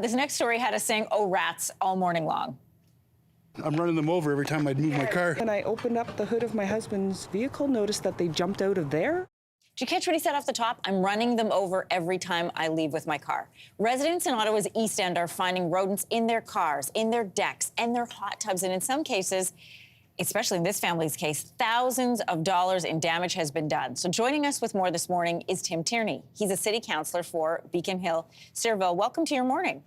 This next story had us saying, oh, rats, all morning long. I'm running them over every time I move my car. When I opened up the hood of my husband's vehicle, noticed that they jumped out of there. Did you catch what he said off the top? I'm running them over every time I leave with my car. Residents in Ottawa's East End are finding rodents in their cars, in their decks, and their hot tubs. And in some cases, especially in this family's case, thousands of dollars in damage has been done. So joining us with more this morning is Tim Tierney. He's a city councillor for Beacon Hill, Steerville. Welcome to your morning.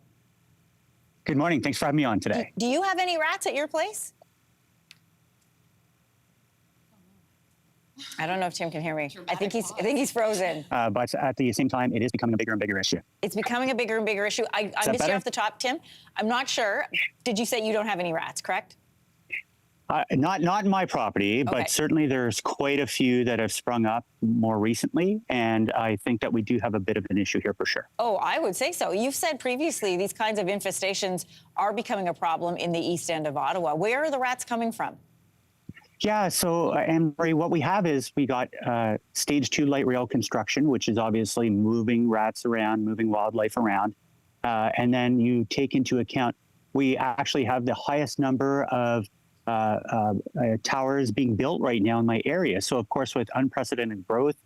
Good morning. Thanks for having me on today. Do you have any rats at your place? I don't know if Tim can hear me. I think he's frozen. But at the same time, it is becoming a bigger and bigger issue. It's becoming a bigger and bigger issue. I missed you off the top, Tim. I'm not sure. Did you say you don't have any rats, correct? Not in my property, but certainly there's quite a few that have sprung up more recently. And I think that we do have a bit of an issue here for sure. Oh, I would say so. You've said previously these kinds of infestations are becoming a problem in the East End of Ottawa. Where are the rats coming from? Yeah, so Anne-Marie, what we have is we got stage 2 light rail construction, which is obviously moving rats around, moving wildlife around. And then you take into account, we actually have the highest number of towers being built right now in my area. So of course, with unprecedented growth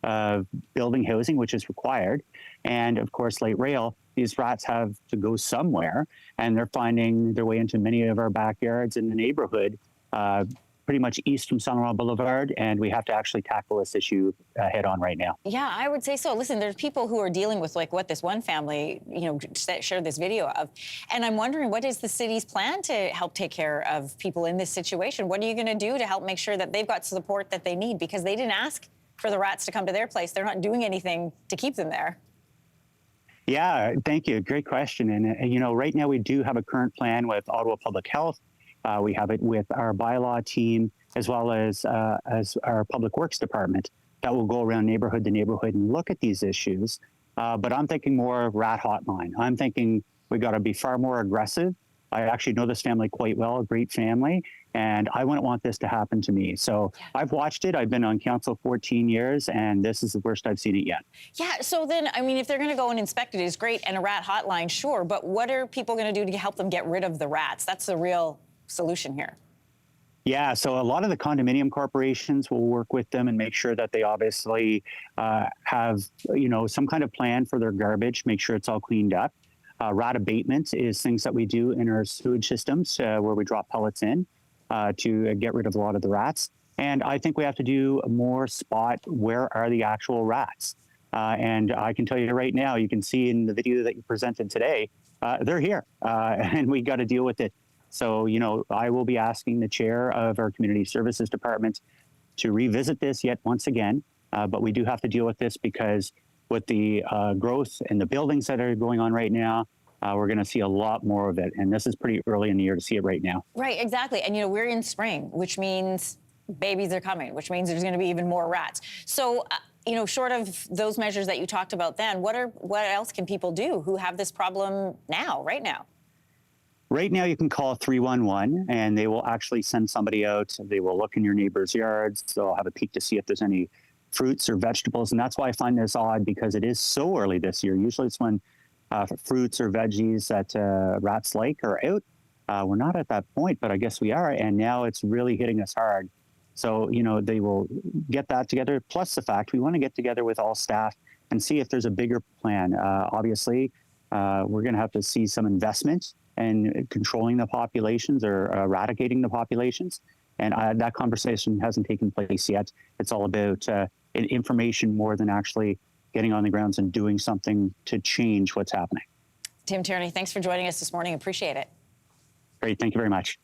of building housing, which is required, and of course light rail, these rats have to go somewhere, and they're finding their way into many of our backyards in the neighborhood, pretty much east from Summerall Boulevard, and we have to actually tackle this issue head on right now. Yeah, I would say so. Listen, there's people who are dealing with like what this one family, shared this video of, and I'm wondering, what is the city's plan to help take care of people in this situation? What are you going to do to help make sure that they've got support that they need? Because they didn't ask for the rats to come to their place. They're not doing anything to keep them there. Yeah, thank you. Great question. And right now we do have a current plan with Ottawa Public Health. We have it with our bylaw team, as well as our Public Works Department, that will go around neighborhood to neighborhood and look at these issues. But I'm thinking more rat hotline. I'm thinking we got to be far more aggressive. I actually know this family quite well, a great family, and I wouldn't want this to happen to me. So I've watched it. I've been on council 14 years, and this is the worst I've seen it yet. Yeah, so then, I mean, if they're going to go and inspect it, is great, and a rat hotline, sure, but what are people going to do to help them get rid of the rats? That's the real solution here. Yeah, so a lot of the condominium corporations will work with them and make sure that they obviously have, some kind of plan for their garbage, make sure it's all cleaned up. Rat abatement is things that we do in our sewage systems where we drop pellets in to get rid of a lot of the rats. And I think we have to do more spot where are the actual rats. And I can tell you right now, you can see in the video that you presented today, they're here and we got to deal with it. So, I will be asking the chair of our community services department to revisit this yet once again. But we do have to deal with this because with the growth and the buildings that are going on right now, we're going to see a lot more of it. And this is pretty early in the year to see it right now. Right, exactly. And, we're in spring, which means babies are coming, which means there's going to be even more rats. So, short of those measures that you talked about then, what else can people do who have this problem now, right now? Right now, you can call 311 and they will actually send somebody out. They will look in your neighbor's yards. They'll have a peek to see if there's any fruits or vegetables. And that's why I find this odd, because it is so early this year. Usually it's when fruits or veggies that rats like are out. We're not at that point, but I guess we are. And now it's really hitting us hard. So, they will get that together. Plus the fact we want to get together with all staff and see if there's a bigger plan. Obviously, we're going to have to see some investment and controlling the populations or eradicating the populations. And that conversation hasn't taken place yet. It's all about information more than actually getting on the grounds and doing something to change what's happening. Tim Tierney, thanks for joining us this morning. Appreciate it. Great. Thank you very much.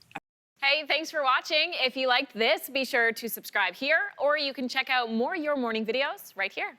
Hey, thanks for watching. If you liked this, be sure to subscribe here, or you can check out more Your Morning videos right here.